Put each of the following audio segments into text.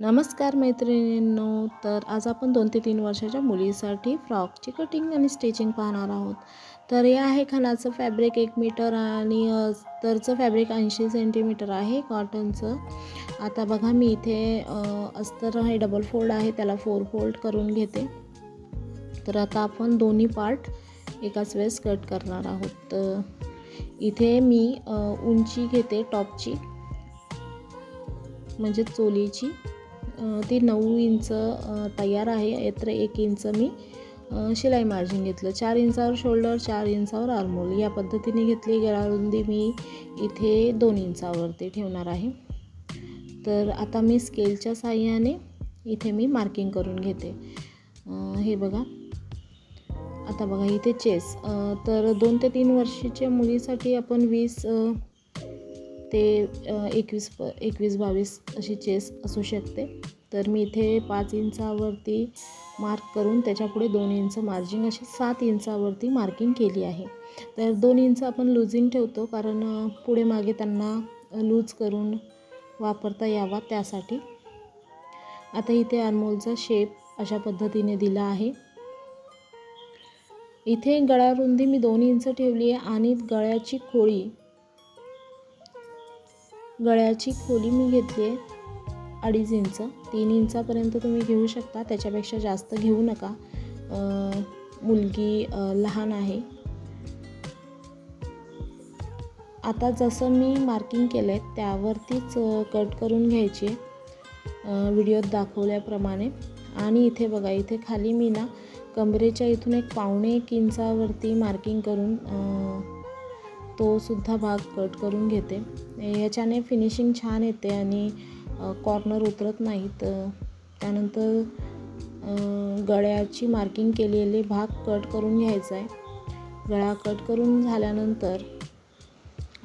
नमस्कार मैत्रिणींनो, तर आज आपण 2 ते 3 वर्षाच्या मुलीसाठी फ्रॉकची कटिंग आणि स्टिचिंग पाहणार आहोत. तर हे आहे खणाचं फॅब्रिक 1 मीटर आणि अस्तरचं फॅब्रिक 80 सेंटीमीटर आहे कॉटनचं. आता बघा मी इथे अस्तर हे डबल फोल्ड आहे, त्याला 4 फोल्ड करून घेते. तर आता आपण दोन्ही पार्ट एकाच वेळेस कट करणार आहोत. तर इथे मी उंची घेते टॉपची, म्हणजे चोलीची. ती 9 इंच तयार आहे. तर 1 इंच मी शिलाई मार्जिन घेतलं. 4 इंचावर शोल्डर, 4 इंचावर आर्महोल या पद्धतीने घेतली. गळारुंदी मी इथे 2 इंचावरती ठेवणार आहे. तर आता मी स्केलच्या साहाय्याने इथे मी मार्किंग करून घेते. हे बघा, आता बघा इथे चेस्ट, तर 2 ते 3 वर्षाच्या मुलीसाठी आपण 20 ते 21-22 अशी चेस्ट असू शकते. तर मी इथे 5 इंचावरती मार्क करून त्याच्यापुढे 2 इंच मार्जिन, अशी 7 इंचावरती मार्किंग केली आहे. तर 2 इंच आपण लूजिंग ठेवतो, कारण पुढे मागे त्यांना लूज करून वापरता यावा त्यासाठी. आता इथे आर्महोलचा शेप अशा पद्धतीने दिला आहे. इथे गळारुंदी मी 2 इंच ठेवली आहे आणि गळ्याची खोली मी घेतली आहे 2.5 इंच. 3 इंचापर्यंत तुम्ही घेऊ शकता, त्याच्यापेक्षा जास्त घेऊ नका, मुलगी लहान आहे. आता जसं मी मार्किंग केलं आहे त्यावरतीच कट करून घ्यायची व्हिडिओत दाखवल्याप्रमाणे. आणि इथे बघा, इथे खाली मी ना कमरेच्या इथून 1 इंचावरती मार्किंग करून तो सुद्धा भाग कट करून घेते. याच्याने फिनिशिंग छान येते आणि कॉर्नर उतरत नाहीत. त्यानंतर गळ्याची मार्किंग केलेले भाग कट करून घ्यायचा आहे. गळा कट करून झाल्यानंतर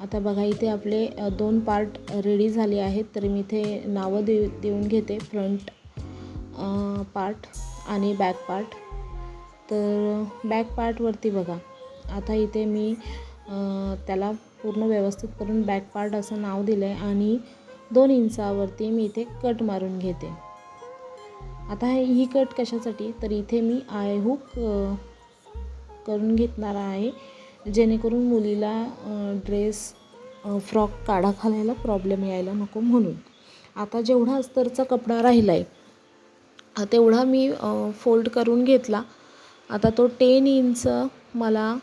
आता बघा इथे आपले 2 पार्ट रेडी झाले आहेत. तर मी इथे नावं देऊन घेते, फ्रंट पार्ट आणि बॅक पार्ट. तर बॅक पार्टवरती बघा, आता इथे मी त्याला पूर्ण व्यवस्थित करून बॅक पार्ट असं नाव दिलं आहे आणि 2 इंचावरती मी इथे कट मारून घेते. आता ही कट कशासाठी, तर इथे मी आय हुक करून घेणार आहे, जेणेकरून मुलीला ड्रेस फ्रॉक काढा घालायला प्रॉब्लेम यायला नको म्हणून. आता जेवढा अस्तरचा कपडा राहिला आहे तेवढा मी फोल्ड करून घेतला. आता तो 10 इंच मला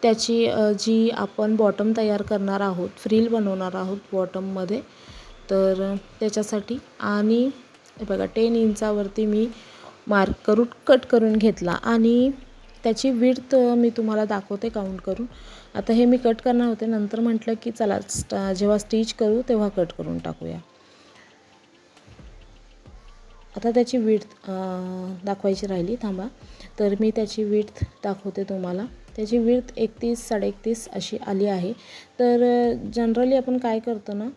त्याची जी आपण बॉटम तयार करणार आहोत, फ्रिल बनवणार आहोत बॉटममध्ये, तर त्याच्यासाठी. आणि बघा 10 इंचावरती मी मार्क करून कट करून घेतला आणि त्याची विड्थ मी तुम्हाला दाखवते काउंट करून. आता हे मी कट करणार होते, नंतर म्हटलं की चला जेव्हा स्टिच करू तेव्हा कट करून टाकूया. आता त्याची विड्थ दाखवायची राहिली, थांबा. तर मी त्याची विड्थ दाखवते तुम्हाला. त्याची विड्थ 31-31.5 अशी आली आहे. तर जनरली आपण काय करतो ना,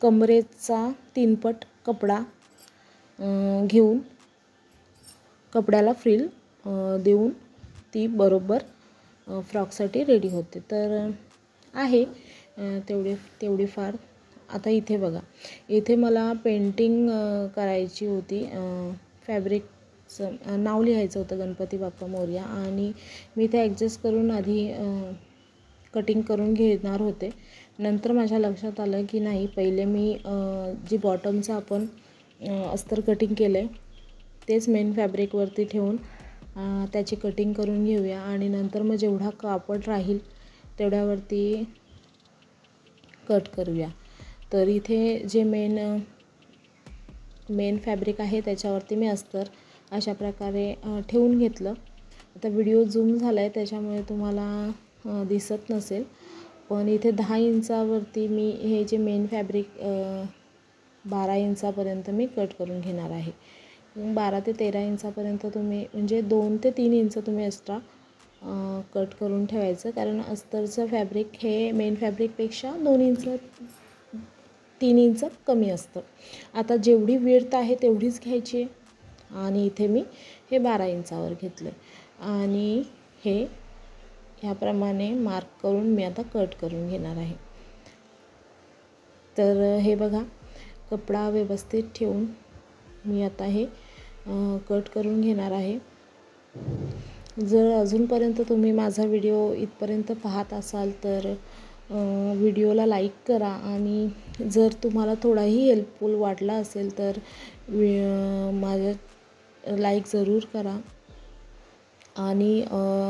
कमरेचा 3 पट कपडा घेऊन कपड्याला फ्रिल देऊन ती बरोबर फ्रॉकसाठी रेडी होते. तर आहे तेवढी फार. आता इथे बघा, इथे मला पेंटिंग करायची होती, फॅब्रिकचं नाव लिहायचं होतं गणपती बाप्पा मोरया, आणि मी ते ॲडजस्ट करून आधी कटिंग करून घेणार होते. नंतर माझ्या लक्षात आलं की नाही, पहिले मी जी बॉटमचं आपण अस्तर कटिंग केलं आहे तेच मेन फॅब्रिकवरती ठेवून त्याची कटिंग करून घेऊया आणि नंतर मग जेवढा कापड राहील तेवढ्यावरती कट करूया. तर इथे जे मेन फॅब्रिक आहे त्याच्यावरती मी अस्तर अशा प्रकारे ठेवून घेतलं. आता व्हिडिओ झूम झाला आहे त्याच्यामुळे तुम्हाला दिसत नसेल, पण इथे 10 इंचावरती मी हे जे मेन फॅब्रिक 12 इंचापर्यंत मी कट करून घेणार आहे. 12 ते 13 इंचापर्यंत तुम्ही, म्हणजे 2 ते 3 इंच तुम्ही एक्स्ट्रा कट करून ठेवायचं, कारण अस्तरचं फॅब्रिक हे मेन फॅब्रिकपेक्षा 3 इंच कमी असतं. आता जेवढी विड्थ आहे तेवढीच घ्यायची आणि इथे मी हे 12 इंचावर घेतलं आणि हे ह्याप्रमाणे मार्क करून मी आता कट करून घेणार आहे. तर हे बघा, कपडा व्यवस्थित ठेवून मी आता हे कट करून घेणार आहे। जर अजूनपर्यंत तुम्ही माझा व्हिडिओ इथपर्यंत पाहत असाल तर व्हिडिओला लाईक करा आणि जर तुम्हाला थोडाही हेल्पफुल वाटला असेल तर माझ्या लाईक ज़रूर करा आणि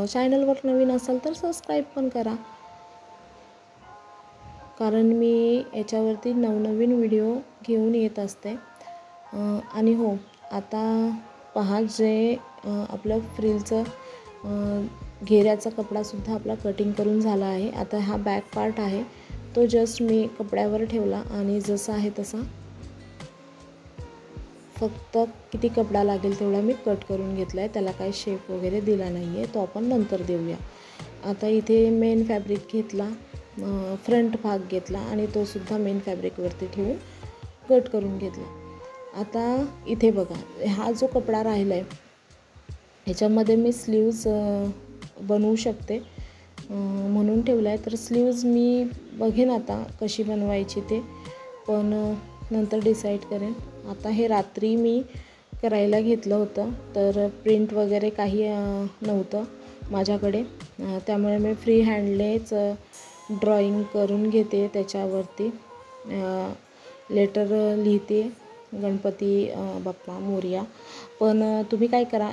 चॅनलवर नवीन असाल तर सबस्क्राईब पण करा, कारण मी याच्यावरती नवनवीन व्हिडिओ घेऊन येत असते। आणि हो, आता पहा जे आपलं फ्रिलचं घेऱ्याचा कपडासुद्धा आपला कटिंग करून झाला आहे। आता हा बॅक पार्ट आहे तो जस्ट मी कपड्यावर ठेवला आणि जसा आहे तसा फक्त किती कपडा लागेल तेवढा मी कट करून घेतला आहे। त्याला काही शेप वगैरे दिला नाही आहे, तो आपण नंतर देऊया। आता इथे मेन फॅब्रिक घेतला, फ्रंट भाग घेतला आणि तो सुद्धा मेन फॅब्रिकवरती ठेवून कट करून घेतला। आता इथे बघा, हा जो कपडा राहिला आहे ह्याच्यामध्ये मी स्लीव्ज बनवू शकते म्हणून ठेवला आहे। तर स्लीव्ज मी बघेन आता कशी बनवायची ते, पण नंतर डिसाईड करेन। आता हे रात्री मी करायला घेतलं होतं, तर प्रिंट वगैरे काही नव्हतं माझ्याकडे, त्यामुळे मी फ्री हँडलेच ड्रॉइंग करून घेते, त्याच्यावरती लेटर लिहिते, गणपती बाप्पा मोरया। पण तुम्ही काय करा,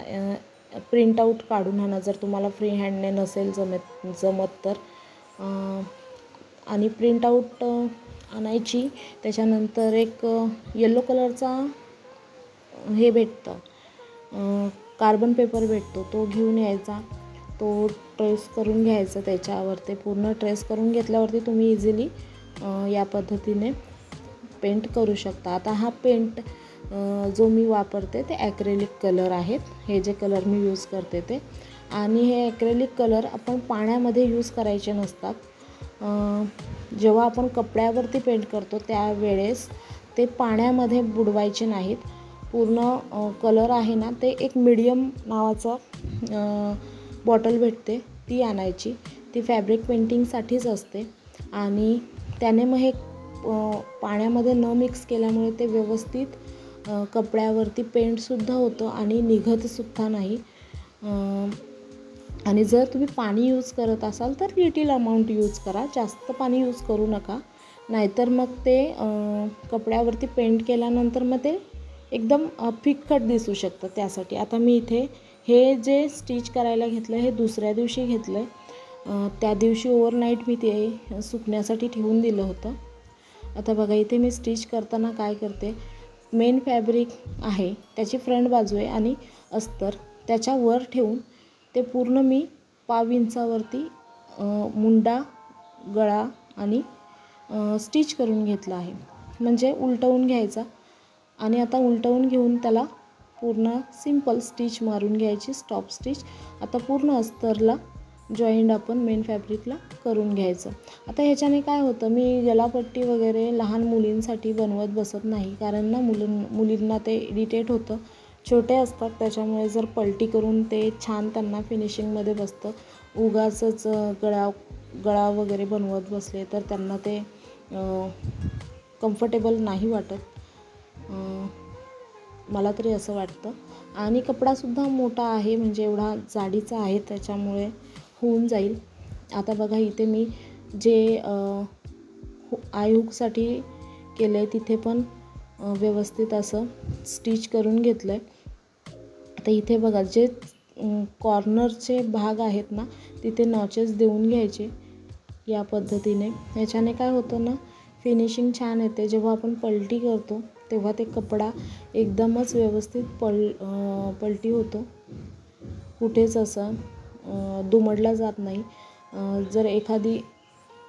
प्रिंटआउट काढून आणा जर तुम्हाला फ्री हँडने नसेल जमत तर, आणि प्रिंटआउट आणायची। त्याच्यानंतर एक येलो कलरचा हे भेटतं, कार्बन पेपर भेटतो, तो घेऊन यायचा, तो ट्रेस करून घ्यायचा त्याच्यावरती। पूर्ण ट्रेस करून घेतल्यावरती तुम्ही इझिली या पद्धतीने पेंट करू शकता। आता हा पेंट जो मी वापरते ते ॲक्रेलिक कलर आहेत, हे जे कलर मी यूज करते ते, आणि हे ॲक्रेलिक कलर आपण पाण्यामध्ये यूज करायचे नसतात। जेव्हा आपण कपड्यावरती पेंट करतो त्यावेळेस ते पाण्यामध्ये बुडवायचे नाहीत। पूर्ण कलर आहे ना, ते एक मीडियम नावाचा बॉटल भेटते, ती आणायची, ती फॅब्रिक पेंटिंगसाठीच असते आणि त्याने मग हे पाण्यामध्ये न मिक्स केल्यामुळे ते व्यवस्थित कपड्यावरती पेंटसुद्धा होतं आणि निघतसुद्धा नाही। आणि जर तुम्ही पाणी यूज करत असाल तर लिटिल अमाऊंट यूज करा, जास्त पाणी यूज करू नका, नाहीतर मग ते कपड्यावरती पेंट केल्यानंतर मग ते एकदम फिक्कट दिसू शकतं। त्यासाठी आता मी इथे हे जे स्टिच करायला घेतलं हे दुसऱ्या दिवशी घेतलं आहे, त्या दिवशी ओव्हरनाईट मी ते सुकण्यासाठी ठेवून दिलं होतं। आता बघा, इथे मी स्टिच करताना काय करते, मेन फॅब्रिक आहे त्याची फ्रंट बाजू आहे आणि अस्तर त्याच्यावर ठेवून ते पूर्ण मी पाव इंचावरती मुंडा, गळा आणि स्टिच करून घेतला आहे, म्हणजे उलटवून घ्यायचा आणि आता उलटवून घेऊन त्याला पूर्ण सिंपल स्टिच मारून घ्यायची, स्टॉप स्टिच। आता पूर्ण अस्तरला जॉईंट आपण मेन फॅब्रिकला करून घ्यायचं। आता ह्याच्याने काय होतं, मी गलापट्टी वगैरे लहान मुलींसाठी बनवत बसत नाही, कारण ना मुलींना ते इरिटेट होतं, छोटे असतात, त्याच्यामुळे जर पलटी करून ते छान त्यांना फिनिशिंगमध्ये बसतं। उगाचच गळा वगैरे बनवत बसले तर त्यांना ते कम्फर्टेबल नाही वाटत, मला तरी असं वाटतं। आणि कपडासुद्धा मोठा आहे, म्हणजे एवढा जाडीचा आहे, त्याच्यामुळे होऊन जाईल। आता बघा, इथे मी जे आय हुकसाठी केलं आहे तिथे पण व्यवस्थित असं स्टिच करून घेतलं आहे। आता इथे बघा, जे कॉर्नरचे भाग आहेत ना तिथे नॉचेस देऊन घ्यायचे या पद्धतीने। ह्याच्याने काय होतं ना, फिनिशिंग छान येते। जेव्हा आपण पलटी करतो तेव्हा ते कपडा एकदमच व्यवस्थित पलटी होतो, कुठेच असं दुमडला जात नाही। जर एखादी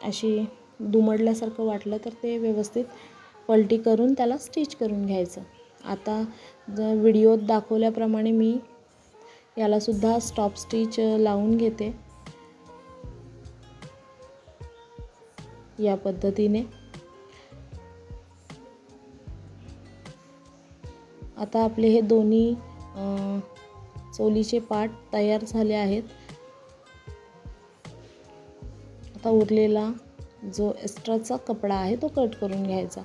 अशी दुमडल्यासारखं वाटलं तर ते व्यवस्थित पलटी करून त्याला स्टिच करून घ्यायचं। आता जर व्हिडिओत दाखवल्याप्रमाणे मी यालासुद्धा स्टॉप स्टिच लावून घेते या पद्धतीने। आता आपले हे दोन्ही चोलीचे पार्ट तयार झाले आहेत। आता उरलेला जो एक्स्ट्राचा कपडा आहे तो कट करून घ्यायचा।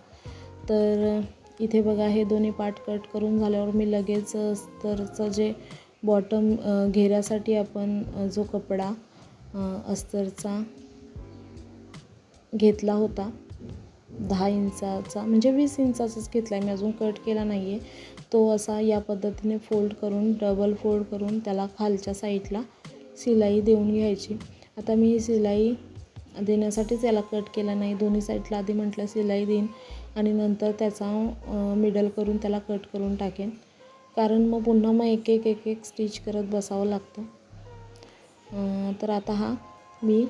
तर इथे बघा हे दोन्ही पार्ट कट करून झाल्यावर मी लगेच अस्तरचं जे बॉटम घेऱ्यासाठी आपण जो कपडा अस्तरचा घेतला होता 10 इंचाचा, म्हणजे 20 इंचाचाच घेतला आहे मी, अजून कट केला नाही आहे. तो असा या पद्धतीने फोल्ड करून, डबल फोल्ड करून त्याला खालच्या साईडला शिलाई देऊन घ्यायची. आता मी ही शिलाई देण्यासाठीच याला कट केला नाही. दोन्ही साईडला आधी म्हटलं शिलाई देईन आणि नंतर त्याचा मिडल करून त्याला कट करून टाकेन, कारण मग पुन्हा मग एक एक स्टिच करत बसावं लागतं. तर आता हा मी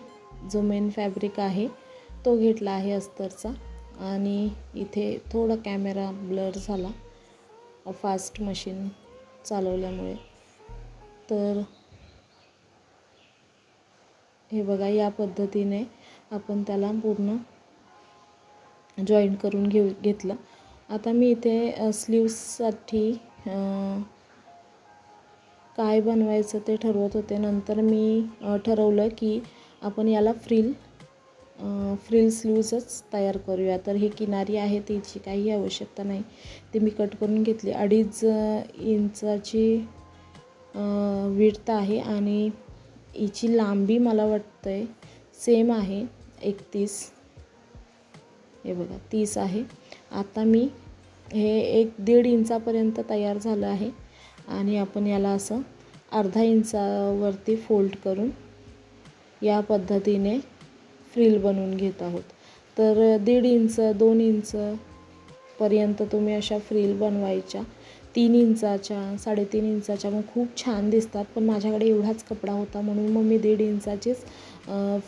जो मेन फॅब्रिक आहे तो घेतला आहे अस्तरचा. आणि इथे थोडा कॅमेरा ब्लर झाला फास्ट मशीन चालवल्यामुळे. तर हे बघा या पद्धतीने आपण त्याला पूर्ण जॉईंट करून घेतलं. आता मी इथे स्लीव्ससाठी काय बनवायचं ते ठरवत होते. नंतर मी ठरवलं की आपण याला फ्रिल स्लीव्सच तयार करूया. तर ही किनारी आहे तिची काही आवश्यकता नाही, ती मी कट करून घेतली. 2.5 इंचाची विड्थ आहे आणि हिची लांबी मला वाटतं आहे सेम आहे 31. हे बघा 30 आहे. आता मी हे 1-1.5 इंचापर्यंत तयार झालं आहे आणि आपण याला असं अर्धा इंचावरती फोल्ड करून या पद्धतीने फ्रिल बनवून घेत आहोत. तर 1.5 इंच 2 इंचपर्यंत तुम्ही अशा फ्रिल बनवायच्या. 3 इंचाच्या 3.5 इंचाच्या मग खूप छान दिसतात. पण माझ्याकडे एवढाच कपडा होता म्हणून मग मी 1.5 इंचाचीच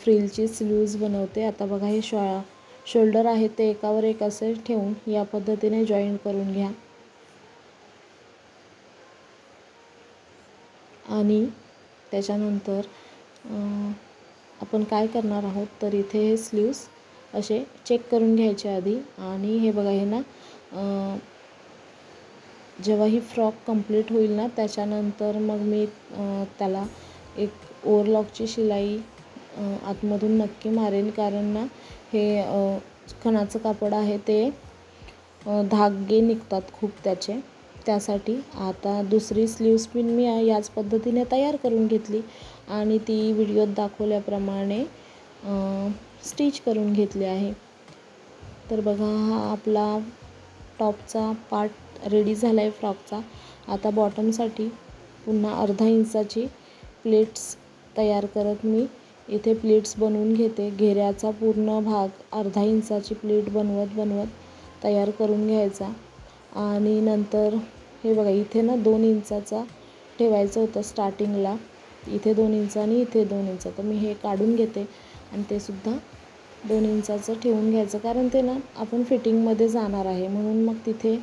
फ्रिलची स्लीव्ज बनवते. आता बघा हे शोल्डर आहे ते एकावर एक असे ठेवून या पद्धतीने जॉईंट करून घ्या. आणि त्याच्यानंतर आपण काय करणार आहोत तर इथे हे स्लीव्स असे चेक करून घ्यायचे आधी. आणि हे बघा हे ना जेव्हा ही फ्रॉक कंप्लीट होईल ना त्याच्यानंतर मग मी त्याला एक ओव्हरलॉकची शिलाई आतमधून नक्की मारेन, कारण ना हे खणाचं कापड आहे ते धागे निघतात खूप त्यासाठी. आता दुसरी स्लीव्स पिन मी याच पद्धतीने तयार करून घेतली आणि ती व्हिडिओत दाखवल्याप्रमाणे स्टिच करून घेतली आहे. तर बघा हा आपला टॉपचा पार्ट रेडी झाला आहे फ्रॉकचा. आता बॉटमसाठी पुन्हा अर्धा इंचाची प्लेट्स तयार करत मी इथे प्लेट्स बनवून घेते. घेऱ्याचा पूर्ण भाग अर्धा इंचाची प्लेट बनवत तयार करून घ्यायचा. आणि नंतर हे बघा इथे ना 2 इंचाचा ठेवायचं होतं स्टार्टिंगला, इथे 2 इंच आणि इथे 2 इंच. तर मी हे काढून घेते आणि ते सुद्धा 2 इंचाचं ठेवून घ्यायचं, कारण ते ना आपण फिटिंगमध्ये जाणार आहे म्हणून मग तिथे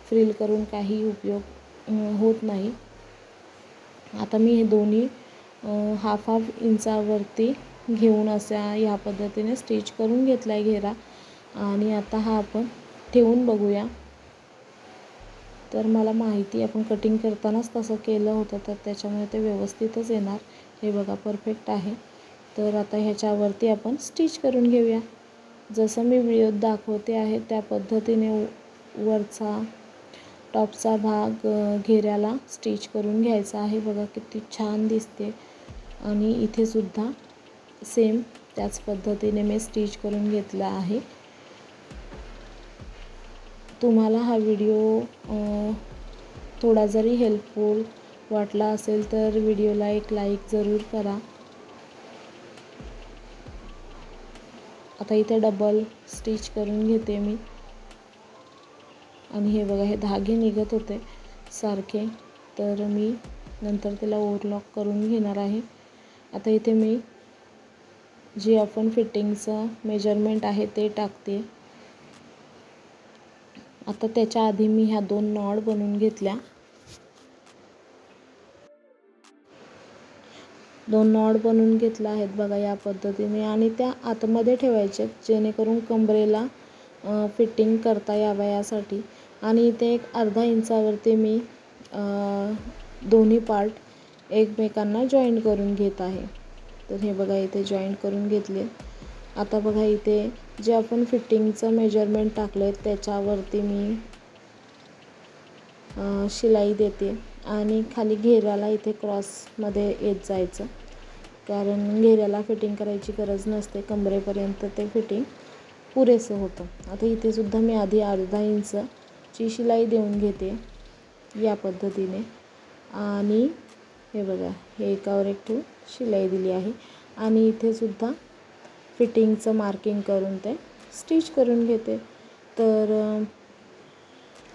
फ्रिल करून काही उपयोग होत नाही. आता मी हे दोन्ही हाफ इंचावरती घेऊन अशा ह्या पद्धतीने स्टिच करून घेतला आहे घेरा. आणि आता हा आपण ठेवून बघूया. तर मला माहिती आपण कटिंग करतानाच तसं केलं होतं तर त्याच्यामुळे ते व्यवस्थितच येणार. हे बघा परफेक्ट आहे. तर आता ह्याच्यावरती आपण स्टिच करून घेऊया. जसं मी व्हिडिओत दाखवते आहे त्या पद्धतीने वरचा टॉपचा भाग घेऱ्याला स्टिच करून घ्यायचा आहे. बघा किती छान दिसते. आणि इथे सुद्धा सेम त्याच पद्धतीने मी स्टिच करून घेतला आहे. तुम्हाला हा व्हिडिओ थोडा जरी हेल्पफुल वाटला असेल तर व्हिडिओला एक लाईक जरूर करा. आता इथे डबल स्टिच करून घेते मी. आणि हे बघा हे धागे निघत होते सारखे, तर मी नंतर त्याला ओव्हरलॉक करून घेणार आहे. आता इथे मी जे आपण फिटिंगचं मेजरमेंट आहे ते टाकते. आता त्याच्या आधी मी ह्या 2 नॉड बनवून घेतल्या. 2 नॉड बनवून घेतल्या आहेत बघा या पद्धतीने. आणि त्या आतमध्ये ठेवायच्या जेणेकरून कमरेला फिटिंग करता यावं यासाठी. आणि इथे एक अर्धा इंचावरती मी दोन्ही पार्ट एकमेकांना जॉईंट करून घेत आहे. तर हे बघा इथे जॉईंट करून घेतले. आता बघा इथे जे आपण फिटिंगचं मेजरमेंट टाकलं आहे त्याच्यावरती मी शिलाई देते आणि खाली घेऱ्याला इथे क्रॉसमध्ये येत जायचं, कारण घेऱ्याला फिटिंग करायची गरज नसते, कमरेपर्यंत ते फिटिंग पुरेसं होतं. आता इथे सुद्धा मी आधी अर्धा इंचची शिलाई देऊन घेते या पद्धतीने. आणि हे बघा, हे एकावर एक ठेवून शिलाई दिली आहे आणि इथे सुद्धा फिटिंगचं मार्किंग करून ते स्टिच करून घेते. तर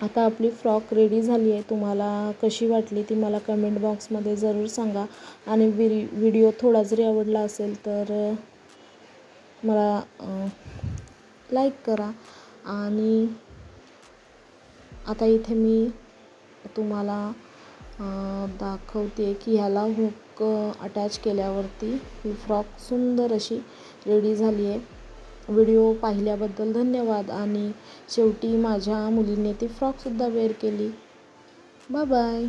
आता आपली फ्रॉक रेडी झाली आहे. तुम्हाला कशी वाटली ती मला कमेंट बॉक्समध्ये ज़रूर सांगा आणि व्हिडिओ थोडा जरी आवडला असेल तर मला लाईक करा. आणि आता इथे मी तुम्हाला दाखवते की ह्याला हुक अटॅच केल्यावरती ही फ्रॉक सुंदर अशी रेडी झाली आहे. व्हिडिओ पाहिल्याबद्दल धन्यवाद. आणि शेवटी माझ्या मुलीने ती फ्रॉकसुद्धा वेअर केली. Bye bye.